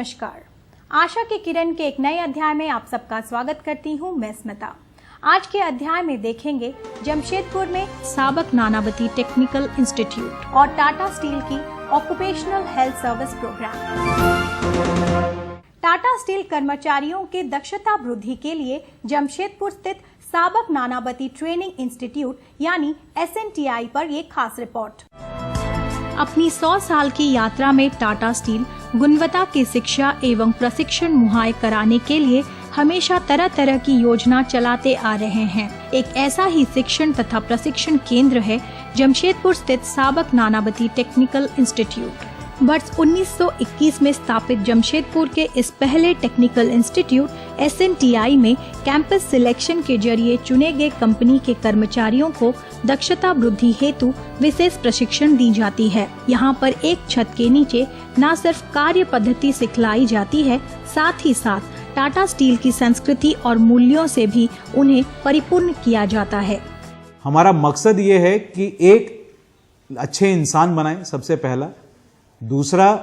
नमस्कार। आशा की किरण के एक नए अध्याय में आप सबका स्वागत करती हूँ मैं स्मिता। आज के अध्याय में देखेंगे जमशेदपुर में साबक नानावती टेक्निकल इंस्टीट्यूट और टाटा स्टील की occupational health service program. Tata steel कर्मचारियों के दक्षता वृद्धि के लिए जमशेदपुर स्थित साबक नानावती ट्रेनिंग इंस्टीट्यूट यानी SNTI पर एक खास रिपोर्ट। अपनी 100 साल की यात्रा में टाटा स्टील गुणवत्ता की शिक्षा एवं प्रशिक्षण मुहैया कराने के लिए हमेशा तरह तरह की योजना चलाते आ रहे हैं। एक ऐसा ही शिक्षण तथा प्रशिक्षण केंद्र है जमशेदपुर स्थित साबक नानावती टेक्निकल इंस्टीट्यूट। वर्ष 1921 में स्थापित जमशेदपुर के इस पहले टेक्निकल इंस्टीट्यूट SNTI में कैंपस सिलेक्शन के जरिए चुने गए कंपनी के कर्मचारियों को दक्षता वृद्धि हेतु विशेष प्रशिक्षण दी जाती है। यहाँ पर एक छत के नीचे न सिर्फ कार्य पद्धति सिखलाई जाती है, साथ ही साथ टाटा स्टील की संस्कृति और मूल्यों से भी उन्हें परिपूर्ण किया जाता है। हमारा मकसद ये है कि एक अच्छे इंसान बनाएं, सबसे पहला। दूसरा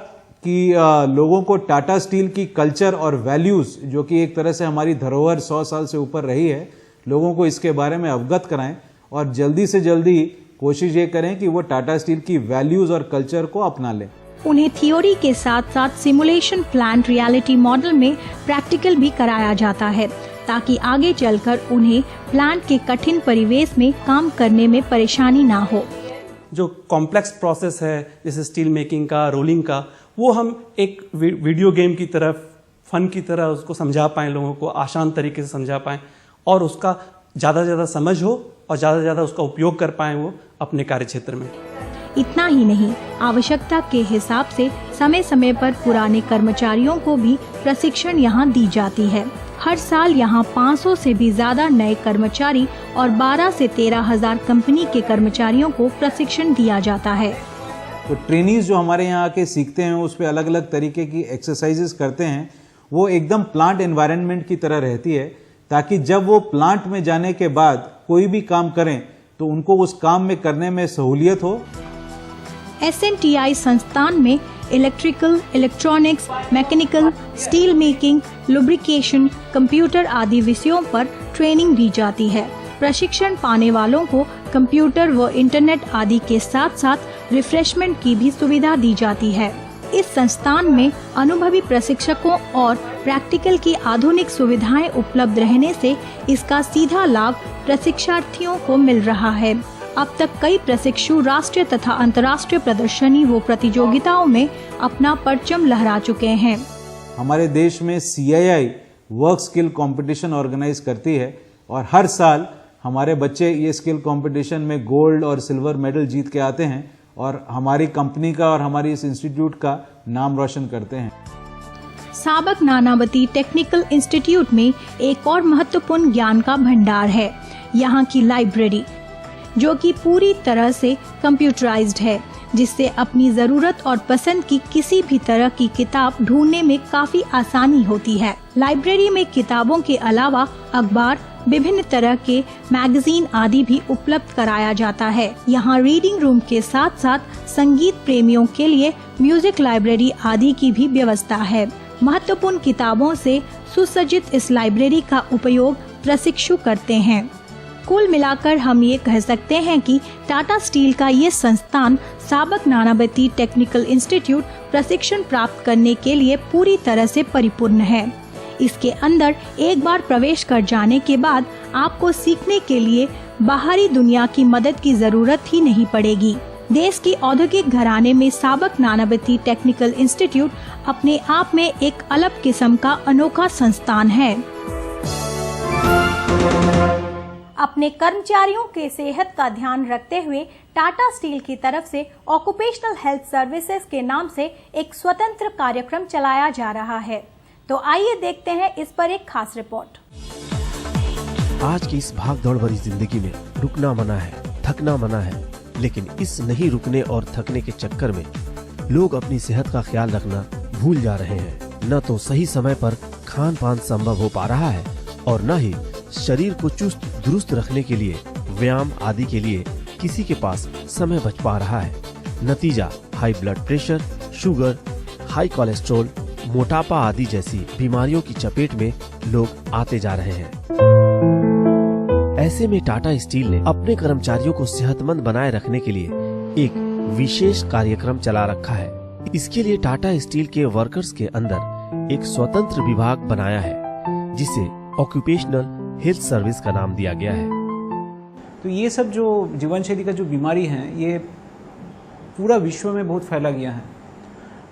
कि लोगों को टाटा स्टील की कल्चर और वैल्यूज, जो कि एक तरह से हमारी धरोहर 100 साल से ऊपर रही है, लोगों को इसके बारे में अवगत कराएं और जल्दी से जल्दी कोशिश ये करें कि वो टाटा स्टील की वैल्यूज और कल्चर को अपना लें। उन्हें थ्योरी के साथ साथ सिमुलेशन प्लांट रियलिटी मॉडल में प्रैक्टिकल भी कराया जाता है, ताकि आगे चलकर उन्हें प्लांट के कठिन परिवेश में काम करने में परेशानी ना हो। जो कॉम्प्लेक्स प्रोसेस है जैसे स्टील मेकिंग का, रोलिंग का, वो हम एक वीडियो गेम की तरह, फन की तरह उसको समझा पाएं, लोगों को आसान तरीके से समझा पाएं और उसका ज़्यादा से ज़्यादा समझ हो और ज़्यादा से ज़्यादा उसका उपयोग कर पाएं वो अपने कार्य क्षेत्र में। इतना ही नहीं, आवश्यकता के हिसाब से समय समय पर पुराने कर्मचारियों को भी प्रशिक्षण यहाँ दी जाती है। हर साल यहाँ 500 से भी ज्यादा नए कर्मचारी और 12 से 13 हजार कंपनी के कर्मचारियों को प्रशिक्षण दिया जाता है। तो ट्रेनीज जो हमारे यहाँ आके सीखते हैं, उस पे अलग अलग तरीके की एक्सरसाइजेस करते हैं। वो एकदम प्लांट एनवायरनमेंट की तरह रहती है, ताकि जब वो प्लांट में जाने के बाद कोई भी काम करें तो उनको उस काम में करने में सहूलियत हो। SNTI संस्थान में electrical, electronics, mechanical, steel making, lubrication, computer आदि विषयों पर ट्रेनिंग दी जाती है। प्रशिक्षण पाने वालों को कंप्यूटर व इंटरनेट आदि के साथ साथ रिफ्रेशमेंट की भी सुविधा दी जाती है। इस संस्थान में अनुभवी प्रशिक्षकों और प्रैक्टिकल की आधुनिक सुविधाएं उपलब्ध रहने से इसका सीधा लाभ प्रशिक्षार्थियों को मिल रहा है। अब तक कई प्रशिक्षु राष्ट्रीय तथा अंतर्राष्ट्रीय प्रदर्शनी व प्रतियोगिताओं में अपना परचम लहरा चुके हैं। हमारे देश में CII work skill competition organise करती है और हर साल हमारे बच्चे ये स्किल कंपटीशन में गोल्ड और सिल्वर मेडल जीत के आते हैं और हमारी कंपनी का और हमारी इस इंस्टीट्यूट का नाम रोशन करते हैं। साबक नानावती टेक्निकल इंस्टीट्यूट में एक और महत्वपूर्ण ज्ञान का भंडार है, यहाँ की लाइब्रेरी, जो कि पूरी तरह से कंप्यूटराइज्ड है, जिससे अपनी जरूरत और पसंद की किसी भी तरह की किताब ढूंढने में काफी आसानी होती है। लाइब्रेरी में किताबों के अलावा अखबार, विभिन्न तरह के मैगजीन आदि भी उपलब्ध कराया जाता है। यहाँ रीडिंग रूम के साथ साथ संगीत प्रेमियों के लिए म्यूजिक लाइब्रेरी आदि की भी व्यवस्था है। महत्वपूर्ण किताबों से सुसज्जित इस लाइब्रेरी का उपयोग प्रशिक्षु करते हैं। कुल मिलाकर हम ये कह सकते हैं कि टाटा स्टील का ये संस्थान साबक नानावती टेक्निकल इंस्टीट्यूट प्रशिक्षण प्राप्त करने के लिए पूरी तरह से परिपूर्ण है। इसके अंदर एक बार प्रवेश कर जाने के बाद आपको सीखने के लिए बाहरी दुनिया की मदद की जरूरत ही नहीं पड़ेगी। देश की औद्योगिक घराने में साबक नानावती टेक्निकल इंस्टीट्यूट अपने आप में एक अलग किस्म का अनोखा संस्थान है। अपने कर्मचारियों के सेहत का ध्यान रखते हुए टाटा स्टील की तरफ से ऑक्यूपेशनल हेल्थ सर्विसेज के नाम से एक स्वतंत्र कार्यक्रम चलाया जा रहा है। तो आइए देखते हैं इस पर एक खास रिपोर्ट। आज की इस भागदौड़ भरी जिंदगी में रुकना मना है, थकना मना है, लेकिन इस नहीं रुकने और थकने के चक्कर में लोग अपनी सेहत का ख्याल रखना भूल जा रहे हैं। न तो सही समय पर खान पान संभव हो पा रहा है और न ही शरीर को चुस्त दुरुस्त रखने के लिए व्यायाम आदि के लिए किसी के पास समय बच पा रहा है। नतीजा high blood pressure, sugar, high cholesterol, मोटापा आदि जैसी बीमारियों की चपेट में लोग आते जा रहे हैं। ऐसे में टाटा स्टील ने अपने कर्मचारियों को सेहतमंद बनाए रखने के लिए एक विशेष कार्यक्रम चला रखा है। इसके लिए टाटा स्टील के वर्कर्स के अंदर एक स्वतंत्र विभाग बनाया है, जिसे ऑक्यूपेशनल हेल्थ सर्विस का नाम दिया गया है। तो ये सब जो जीवन शैली का जो बीमारी है, ये पूरा विश्व में बहुत फैला गया है।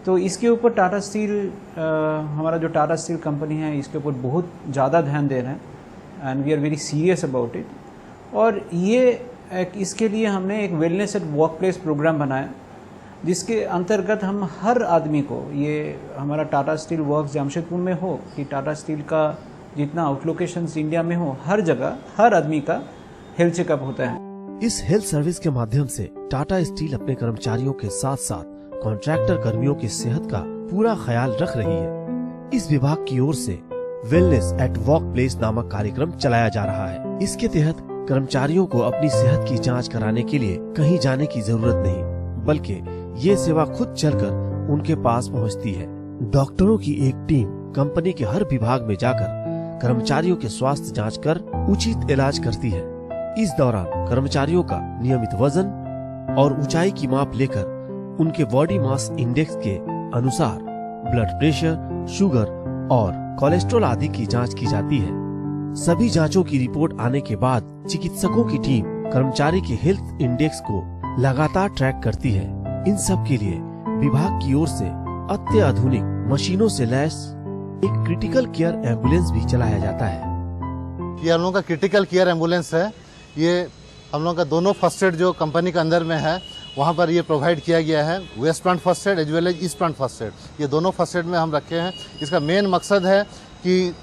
तो इसके ऊपर टाटा स्टील, हमारा जो टाटा स्टील कंपनी है, इसके ऊपर बहुत ज़्यादा ध्यान दे रहे हैं and we are very serious about it. और इसके लिए हमने एक wellness at work place program बनाया, जिसके अंतर्गत हम हर आदमी को, ये हमारा टाटा स्टील वर्क्स जमशेदपुर में हो कि टाटा स्टील का जितना आउटलोकेशंस इंडिया में हो, हर जगह हर आदमी का हेल्थ चेकअप होता है। इस हेल्थ सर्विस के माध्यम से टाटा स्टील अपने कर्मचारियों के साथ साथ कॉन्ट्रैक्टर कर्मियों की सेहत का पूरा ख्याल रख रही है। इस विभाग की ओर से वेलनेस एट वर्क प्लेस नामक कार्यक्रम चलाया जा रहा है। इसके तहत कर्मचारियों को अपनी सेहत की जांच कराने के लिए कहीं जाने की जरूरत नहीं, बल्कि ये सेवा खुद चलकर उनके पास पहुंचती है। डॉक्टरों की एक टीम कंपनी के हर विभाग में जाकर कर्मचारियों के स्वास्थ्य जांच कर उचित इलाज करती है। इस दौरान कर्मचारियों का नियमित वजन और ऊंचाई की माप लेकर उनके बॉडी मास इंडेक्स के अनुसार ब्लड प्रेशर, शुगर और कोलेस्ट्रॉल आदि की जांच की जाती है। सभी जांचों की रिपोर्ट आने के बाद चिकित्सकों की टीम कर्मचारी के हेल्थ इंडेक्स को लगातार ट्रैक करती है। इन सब के लिए विभाग की ओर से अत्याधुनिक मशीनों से लैस एक क्रिटिकल केयर एम्बुलेंस भी चलाया जाता है। ये हम लोग का क्रिटिकल केयर एम्बुलेंस है। ये हम लोग का दोनों फर्स्ट एड जो कंपनी के अंदर में है, वहाँ पर ये प्रोवाइड किया गया है। West plant first aid as well as east plant first aid, ये दोनों फर्स्ट एड में हम रखे हैं। इसका मेन मकसद है कि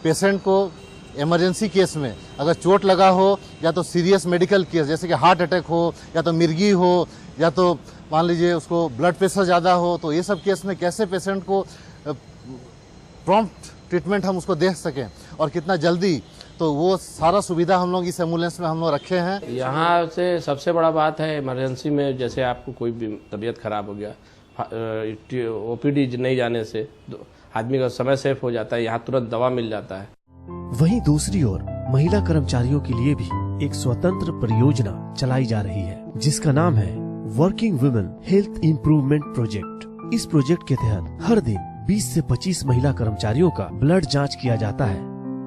पेशेंट को इमरजेंसी केस में अगर चोट लगा हो, या तो सीरियस मेडिकल केस जैसे कि हार्ट अटैक हो, या तो मिर्गी हो, या तो मान लीजिए उसको ब्लड प्रेशर ज़्यादा हो, तो ये सब केस में कैसे पेशेंट को प्रॉम्प्ट ट्रीटमेंट हम उसको दे सकें और कितना जल्दी, तो वो सारा सुविधा हम लोग इस एम्बुलेंस में हम लोग रखे हैं। यहाँ से सबसे बड़ा बात है इमरजेंसी में, जैसे आपको कोई भी तबीयत खराब हो गया, ओपीडी नहीं जाने से आदमी का समय सेफ हो जाता है, यहाँ तुरंत दवा मिल जाता है। वहीं दूसरी ओर महिला कर्मचारियों के लिए भी एक स्वतंत्र परियोजना चलाई जा रही है, जिसका नाम है working women health improvement project. इस प्रोजेक्ट के तहत हर दिन 20 से 25 महिला कर्मचारियों का ब्लड जांच किया जाता है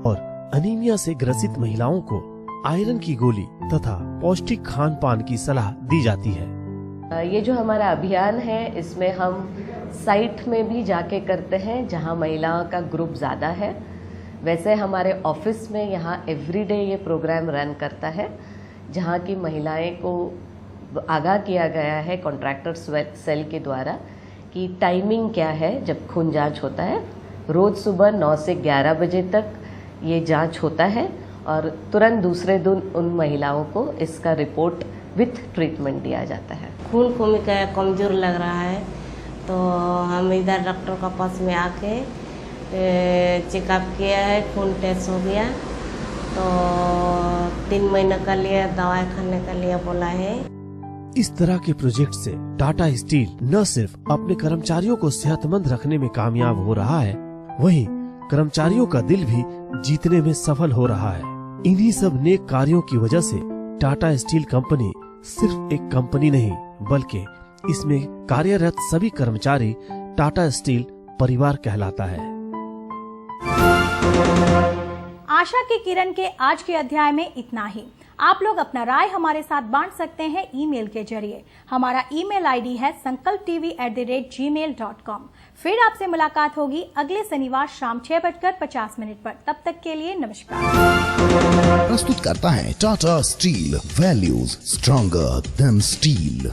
और अनीमिया से ग्रसित महिलाओं को आयरन की गोली तथा पौष्टिक खान पान की सलाह दी जाती है। ये जो हमारा अभियान है, इसमें हम साइट में भी जाके करते हैं जहां महिलाओं का ग्रुप ज़्यादा है। वैसे हमारे ऑफिस में यहाँ एवरीडे ये प्रोग्राम रन करता है, जहाँ की महिलाएं को आगाह किया गया है कॉन्ट्रैक्टर सेल के द्वारा कि टाइमिंग क्या है जब खून जांच होता है। रोज़ सुबह 9 से 11 बजे तक ये जांच होता है और तुरंत दूसरे दिन उन महिलाओं को इसका रिपोर्ट विथ ट्रीटमेंट दिया जाता है। खून कमज़ोर लग रहा है तो हम इधर डॉक्टर का पास में आके चेकअप किया है, खून टेस्ट हो गया तो 3 महीने का लिए दवाई खाने का लिए बोला है। इस तरह के प्रोजेक्ट से टाटा स्टील न सिर्फ अपने कर्मचारियों को सेहतमंद रखने में कामयाब हो रहा है, वहीं कर्मचारियों का दिल भी जीतने में सफल हो रहा है। इन्हीं सब नेक कार्यों की वजह से टाटा स्टील कंपनी सिर्फ एक कंपनी नहीं, बल्कि इसमें कार्यरत सभी कर्मचारी टाटा स्टील परिवार कहलाता है। आशा की किरण के आज के अध्याय में इतना ही। आप लोग अपना राय हमारे साथ बांट सकते हैं ईमेल के जरिए। हमारा ईमेल आईडी है sankalptv@gmail.com। फिर आपसे मुलाकात होगी अगले शनिवार शाम 6:50 पर। तब तक के लिए नमस्कार। प्रस्तुत करता है Tata steel, values stronger than steel.